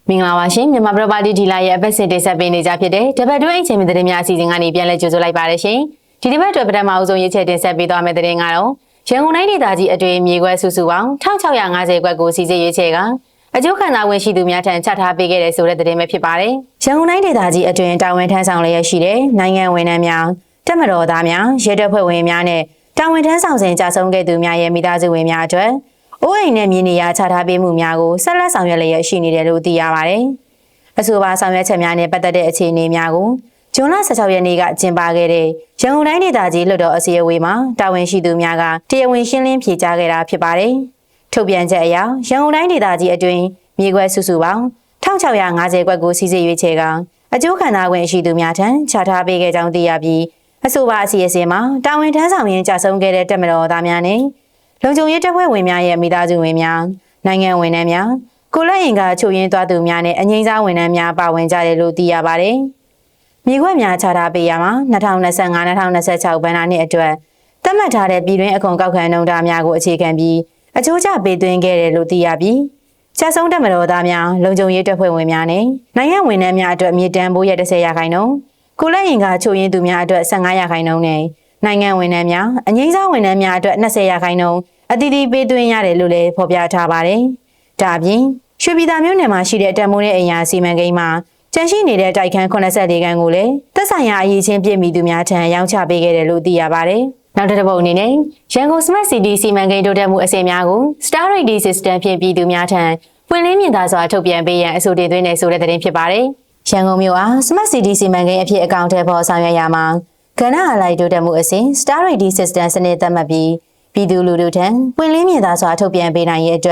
မင်္ဂလာပါရှင်မြန်မာ property dealer ရဲ့အပတ်စဉ်တင်ဆက်ပေးနေကြဖြစ်တဲ့တပတ်တွင်းအချိန်မသတင်းများအစီအစဉ်ကနေပြန်လည်ကြိုဆိုလိုက်ပါရရှင်ဒီတစ်ပတ်အတွက်ပထမအဆုံးရေးချက်တင်ဆက်ပေးသွားမယ့်သတင်းကတော့ရန်ကုန်တိုင်းဒေသကြီးအတွင်းမြေကွက်စုစုပေါင်း1650ကွက်ကိုစီစစ်ရွေးချယ်ကအကျိုးခံစားဝင်ရှိသူများထံချထားပေးခဲ့တဲ့ဆိုတဲ့သတင်းပဲဖြစ်ပါတယ်ရန်ကုန်တိုင်းဒေသကြီးအတွင်းတာဝန်ထမ်းဆောင်လျက်ရှိတဲ့နိုင်ငံဝန်ထမ်းများတပ်မတော်သားများရဲတပ်ဖွဲ့ဝင်များနဲ့တာဝန်ထမ်းဆောင်စဉ်ကြာဆုံးခဲ့သူများရဲ့မိသားစုဝင်များအတွက်အိုးအိမ်နဲ့မြေနေရာချထားပေးမှုများကိုဆက်လက်ဆောင်ရွက်လျက်ရှိနေတယ်လို့သိရပါတယ်။အဆိုပါဆောင်ရွက်ချက်များနဲ့ပတ်သက်တဲ့အခြေအနေများကိုဇွန်လ16ရက်နေ့ကကျင်းပခဲ့တဲ့ရန်ကုန်တိုင်းဒေသကြီးလွှတ်တော်အစည်းအဝေးမှာတာဝန်ရှိသူများကတရားဝင်ရှင်းလင်းဖြေကြားခဲ့တာဖြစ်ပါတယ်။ထုတ်ပြန်ချက်အရရန်ကုန်တိုင်းဒေသကြီးအတွင်းမြေကွက်စုစုပေါင်း1650ကွက်ကိုစီစစ်ရွေးချယ်ကအကျိုးခံစားဝင်ရှိသူများထံချထားပေးခဲ့ကြောင်းသိရပြီးအဆိုပါအစီအစဉ်မှာတာဝန်ထမ်းဆောင်ရင်းကြာဆုံးခဲ့တဲ့တပ်မတော်သားများနဲ့လုံခြုံရေးတပ်ဖွဲ့ဝင်များရဲ့မိသားစုဝင်များနိုင်ငံဝန်ထမ်းများကိုလက်ရင်ကချုပ်ရင်းသွားသူများနဲ့အငိမ့်စားဝန်ထမ်းများပါဝင်ကြတယ်လို့သိရပါတယ်။မြေခွက်များချထားပေးရမှာ2025-2026ဘဏ္ဍာနှစ်အတွက်သတ်မှတ်ထားတဲ့ပြည်တွင်းအခွန်ကောက်ခံနှုန်းထားများကိုအခြေခံပြီးအကျိုးကျပေးသွင်းခဲ့တယ်လို့သိရပြီးချက်ဆုံးတပ်မတော်သားများလုံခြုံရေးတပ်ဖွဲ့ဝင်များနဲ့နိုင်ငံဝန်ထမ်းများအတွက်မြေတန်းဘိုးရ10%ကိုလက်ရင်ကချုပ်ရင်းသူများအတွက်15%နဲ့နိုင်ငံဝန်ထမ်းများအငိမ့်စားဝန်ထမ်းများအတွက်20%အသီးသီးပေးသွင်းရတယ်လို့လည်းဖော်ပြထားပါတယ်။ဒါအပြင်ရွှေပြည်သာမြို့နယ်မှာရှိတဲ့တန်မိုးနဲ့အိမ်ယာစီမံကိန်းမှာကျန်ရှိနေတဲ့တိုက်ခန်း84ခန်းကိုလည်းသက်ဆိုင်ရာအရေးချင်းပြည့်မီသူများထံရောင်းချပေးခဲ့တယ်လို့သိရပါတယ်။နောက်တစ်ပုဒ်အနေနဲ့ရန်ကုန် Smart City စီမံကိန်းတိုးတက်မှုအစီအများကို Star Rating System ဖြင့်ပြည်သူများထံပွင့်လင်းမြင်သာစွာထုတ်ပြန်ပေးရန်အဆိုတင်သွင်းနေဆိုတဲ့သတင်းဖြစ်ပါတယ်။ရန်ကုန်မြို့အား Smart City စီမံကိန်းအဖြစ်အကောင့်ထဲပေါ်ဆောင်ရွက်ရမှာကဏ္ဍအလိုက်တိုးတက်မှုအစဉ် Star Rating System စနစ်သတ်မှတ်ပြီးပြည်သူလူထုထံပွင့်လင်းမြင်သာစွာထုတ်ပြန်ပေးနိုင်ရဲ့အတွက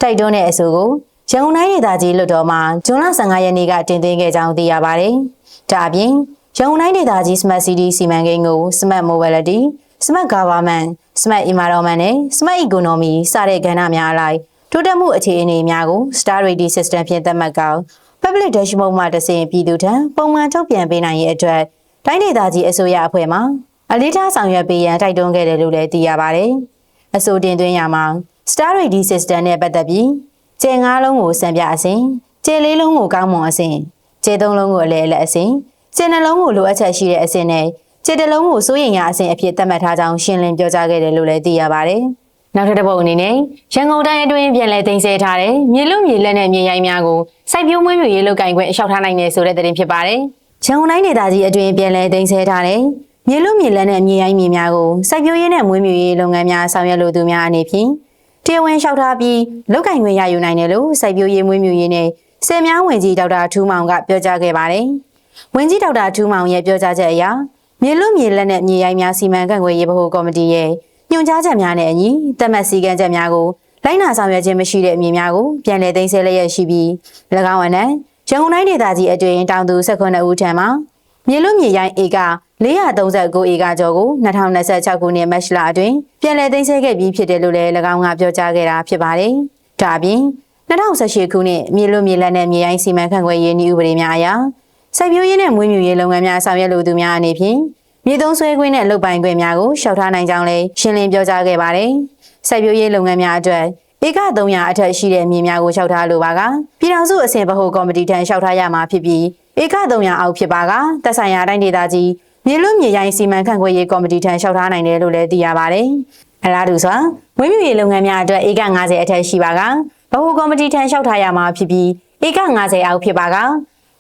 ်တိုက်တွန်းတဲ့အဆိုကိုရန်ကုန်တိုင်းဒေသကြီးလွှတ်တော်မှာဇွန်လ15ရက်နေ့ကတင်သွင်းခဲ့ကြောင်းသိရပါတယ်။ဒါအပြင်ရန်ကုန်တိုင်းဒေသကြီး Smart City စီမံကိန်းကို Smart Mobility, Smart Government, Smart Environment နဲ့ Smart Economy စတဲ့ကဏ္ဍများအလိုက်တိုးတက်မှုအခြေအနေများကို Star Rating System ဖြင့်သတ်မှတ်ကော Public Dashboard မှာတဆင့်ပြည်သူထံပုံမှန်ထုတ်ပြန်ပေးနိုင်ရဲ့အတွက်တိုင်းဒေသကြီးအစိုးရအဖွဲ့မှအလေးထားဆောင်ရွက်ပေးရန်တိုက်တွန်းခဲ့တယ်လို့လည်းသိရပါတယ်။အဆိုတင်သွင်းရမှာ Star Rating System နဲ့ပတ်သက်ပြီးကျဲ9လုံးကိုစံပြအစဉ်ကျဲ4လုံးကိုကောင်းမွန်အစဉ်ကျဲ3လုံးကိုအလဲအလက်အစဉ်ကျဲ2လုံးကိုလိုအပ်ချက်ရှိတဲ့အစဉ်နဲ့ကျဲ1လုံးကိုစိုးရိမ်ရအစဉ်အဖြစ်သတ်မှတ်ထားကြောင်းရှင်းလင်းပြောကြားခဲ့တယ်လို့လည်းသိရပါတယ်။နောက်ထပ်တစ်ပုဒ်အနေနဲ့ရန်ကုန်တိုင်းအတွင်းပြန်လည်သိမ်းဆည်းထားတဲ့မြေလူမြေလက်နဲ့မြေရိုင်းများကိုစိုက်ပျိုးမွေးမြူရေးလုပ်ကိုင်ခွင့်အလျှောက်ထားနိုင်တယ်ဆိုတဲ့သတင်းဖြစ်ပါတယ်။ရန်ကုန်တိုင်းဒေသကြီးအတွင်းပြန်လည်သိမ်းဆည်းထားတဲ့မြေလူမြေလက်နဲ့မြေရိုင်းမြေများကိုစိုက်ပျိုးရေးနဲ့မွေးမြူရေးလုပ်ငန်းများဆောင်ရွက်လိုသူများအနေဖြင့်တရားဝင်လျှောက်ထားပြီးလုပ်ကိုင်ခွင့်ရယူနိုင်တယ်လို့စိုက်ပျိုးရေးမွေးမြူရေးနဲ့ဆယ်များဝင်ကြီးဒေါက်တာထူးမောင်ကပြောကြားခဲ့ပါတယ်။ဝင်ကြီးဒေါက်တာထူးမောင်ရဲ့ပြောကြားချက်အရမြေလူမြေလက်နဲ့မြေရိုင်းများစီမံခန့်ခွဲရေးဗဟိုကော်မတီရဲ့ညွှန်ကြားချက်များနဲ့အညီသတ်မှတ်စည်းကမ်းချက်များကိုလိုက်နာဆောင်ရွက်ခြင်းမရှိတဲ့မြေများကိုပြန်လည်သိမ်းဆည်းလျက်ရှိပြီး၎င်းအနက်ရန်ကုန်တိုင်းဒေသကြီးအတွင်းတောင်သူ18ဦးထံမှမြေလူမြေရိုင်းဧက439ဧကကျော်ကို2026ခုနှစ်မတ်လအတွင်းပြန်လည်သိမ်းဆည်းခဲ့ပြီးဖြစ်တယ်လို့လည်း၎င်းကပြောကြားခဲ့တာဖြစ်ပါတယ်။ဒါအပြင်2018ခုနှစ်မြေလူမြေလက်နဲ့မြေရိုင်းစီမံခန့်ခွဲရေးနည်းဥပဒေများအရစိုက်ပျိုးရေးနဲ့မွေးမြူရေးလုပ်ငန်းများဆောင်ရွက်လိုသူများအနေဖြင့်မြေသုံးဆွဲခွင့်နဲ့လုပ်ပိုင်ခွင့်များကိုလျှောက်ထားနိုင်ကြောင်းလည်းရှင်းလင်းပြောကြားခဲ့ပါတယ်။စိုက်ပျိုးရေးလုပ်ငန်းများအတွက်ဧက300အထက်ရှိတဲ့မြေများကိုလျှောက်ထားလိုပါကပြည်ထောင်စုအဆင့်ဗဟိုကော်မတီထံလျှောက်ထားရမှာဖြစ်ပြီးဧက300အောက်ဖြစ်ပါကသက်ဆိုင်ရာတိုင်းဒေသကြီးမြေလူမြေရိုင်းစီမံခန့်ခွဲရေးကော်မတီထံလျှောက်ထားနိုင်တယ်လို့လည်းသိရပါတယ်။အလားတူစွာမွေးမြူရေးလုပ်ငန်းများအတွက်ဧက50အထက်ရှိပါကဗဟိုကော်မတီထံလျှောက်ထားရမှာဖြစ်ပြီးဧက50အောက်ဖြစ်ပါက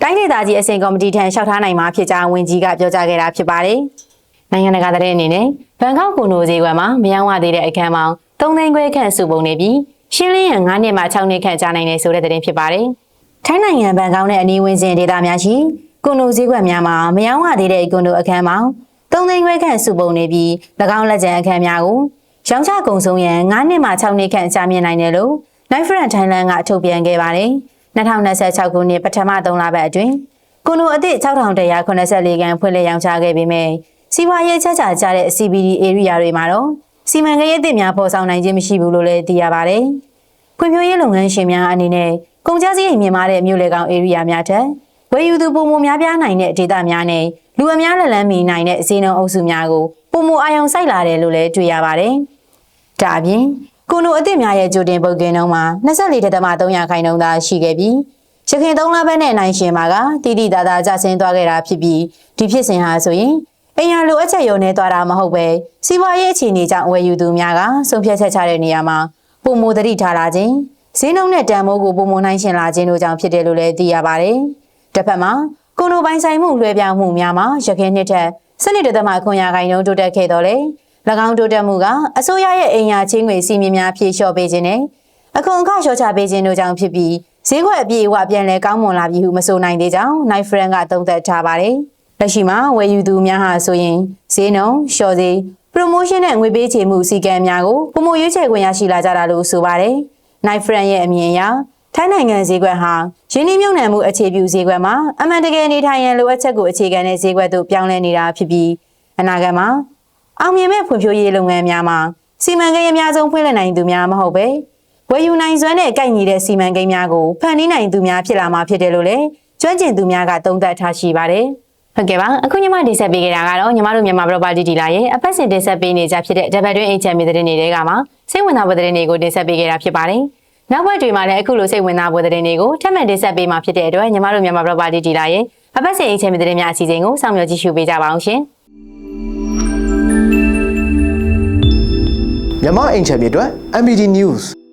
တိုင်းဒေသကြီးအဆင့်ကော်မတီထံလျှောက်ထားနိုင်မှာဖြစ်ကြောင်းဝန်ကြီးကပြောကြားခဲ့တာဖြစ်ပါတယ်။နိုင်ငံတကာသတင်းအနေနဲ့ဘန်ကောက်ကွန်ဒိုဈေးကွက်မှာမယောင်းဝသေးတဲ့အခန်းပေါင်း3သိန်းခွဲခန့်စုပုံနေပြီးရှင်းလင်းရန်9နှစ်မှ6နှစ်ခန့်ကြာနိုင်တယ်ဆိုတဲ့သတင်းဖြစ်ပါတယ်။ထိုင်းနိုင်ငံဘန်ကောက်နဲ့အနီးဝန်းကျင်ဒေသများရှိကွန်ဒိုဈေးကွက်များမှာမယောင်းဝသေးတဲ့ကွန်ဒိုအခန်းပေါင်း3သိန်းခွဲခန့်စုပုံနေပြီး၎င်းလက်ကျန်အခန်းများကိုရောင်းချကုန်ဆုံးရန်9နှစ်မှ6နှစ်ခန့်ကြာမြင့်နိုင်တယ်လို့ Night Front Thailand ကထုတ်ပြန်ခဲ့ပါတယ်။2026ခုနှစ်ပထမ3လပတ်အတွင်းကွန်ဒိုအသစ်6184ခန်းဖွင့်လှစ်ရောင်းချခဲ့ပေမဲ့စီးပွားရေးချက်ချကြတဲ့ CBD area တွေမှာတော့စီမံကိန်းအသစ်များပေါ်ဆောင်နိုင်ခြင်းမရှိဘူးလို့လည်းသိရပါတယ်။ဖွံ့ဖြိုးရေးလုပ်ငန်းရှင်များအနေနဲ့ကုန်ကျစရိတ်မြင့်မားတဲ့မြို့လေကောင် area များထက်ဝယ်ယူသူပုံမများပြားနိုင်တဲ့ဒေသများနဲ့လူအများလက်လန်းမီနိုင်တဲ့ဈေးနှုန်းအုပ်စုများကိုပုံမအာရုံစိုက်လာတယ်လို့လည်းတွေ့ရပါတယ်။ဒါအပြင်ကွန်ဒိုအသစ်များရဲ့ကြိုတင်ပုတ်ကင်းနှုန်းမှာ24.3%သာရှိခဲ့ပြီး ရခင်3လပတ်နဲ့နိုင်ရှင်မှာကတိတိတသာကျဆင်းသွားခဲ့တာဖြစ်ပြီးဒီဖြစ်စဉ်ဟာဆိုရင်အိမ်ရလိုအပ်ချက်ရုံနဲ့သွားတာမဟုတ်ပဲစီးပွားရေးအခြေအနေကြောင့်ဝယ်ယူသူများကဆုံးဖြတ်ချက်ချတဲ့နေရာမှာပုံမိုသတိထားလာခြင်းဈေးနှုန်းနဲ့တန်ဖိုးကိုပုံမနိုင်ရှင်လာခြင်းတို့ကြောင့်ဖြစ်တယ်လို့လည်းသိရပါတယ်။တစ်ဖက်မှာကိုလိုပိုင်ဆိုင်မှုလွှဲပြောင်းမှုများမှာရခိုင်နှစ်ထက်12.9%တိုးတက်ခဲ့တော့လေ၎င်းတိုးတက်မှုကအစိုးရရဲ့အိမ်ယာချင်းငွေစီမင်းများဖြည့်လျှော့ပေးခြင်းနဲ့အခွန်အခလျှော့ချပေးခြင်းတို့ကြောင့်ဖြစ်ပြီးဈေးကွက်အပြည့်အဝပြန်လည်ကောင်းမွန်လာပြီဟုမဆိုနိုင်သေးကြောင်း Night Friend ကသုံးသပ်ထားပါတယ်။လက်ရှိမှာဝယ်ယူသူများဟာဆိုရင်ဈေးနှုန်းလျှော့ဈေး promotion နဲ့ငွေပေးချေမှုစီကံများကိုပုံမရွေးချယ်ခွင့်ရရှိလာကြတာလို့ဆိုပါတယ်။ Night Friend ရဲ့အမြင်အရထိုင်းနိုင်ငံဈေးကွက်ဟာရင်းနှီးမြှုပ်နှံမှုအခြေပြုဈေးကွက်မှာအမှန်တကယ်နေထိုင်ရန်လိုအပ်ချက်ကိုအခြေခံတဲ့ဈေးကွက်သို့ပြောင်းလဲနေတာဖြစ်ပြီးအနာဂတ်မှာအောင်မြင်မဲ့ဖွံ့ဖြိုးရေးလုပ်ငန်းများမှာစီမံကိန်းအများဆုံးဖွင့်လှစ်နိုင်သူများမဟုတ်ပဲဝယ်ယူနိုင်စွမ်းနဲ့ကိုက်ညီတဲ့စီမံကိန်းများကိုဖန်တီးနိုင်သူများဖြစ်လာမှာဖြစ်တယ်လို့လည်းကျွမ်းကျင်သူများကသုံးသပ်ထားရှိပါတယ်။ဟုတ်ကဲ့ပါအခုညီမတင်ဆက်ပေးခဲ့တာကတော့ညီမတို့မြန်မာ property dealer ရဲ့အပတ်စဉ်တင်ဆက်ပေးနေကြဖြစ်တဲ့တပတ်တွင်းအိမ်ချမ်းမြေသတင်းတွေကမှစိတ်ဝင်စားဖို့သတင်းတွေကိုတင်ဆက်ပေးခဲ့တာဖြစ်ပါတယ်။နောက်ဘက်တွေမှာလည်းအခုလိုစိတ်ဝင်စားဖို့သတင်းတွေကိုထပ်မံတင်ဆက်ပေးမှာဖြစ်တဲ့အတွက်ညီမတို့မြန်မာ property dealer ရဲ့အပတ်စဉ်အိမ်ချမ်းမြေသတင်းများအစီအစဉ်ကိုစောင့်မျှော်ကြည့်ရှုပေးကြပါအောင်ရှင်။ မြန်မာအိမ်ချမ်းမြေအတွက် MBD News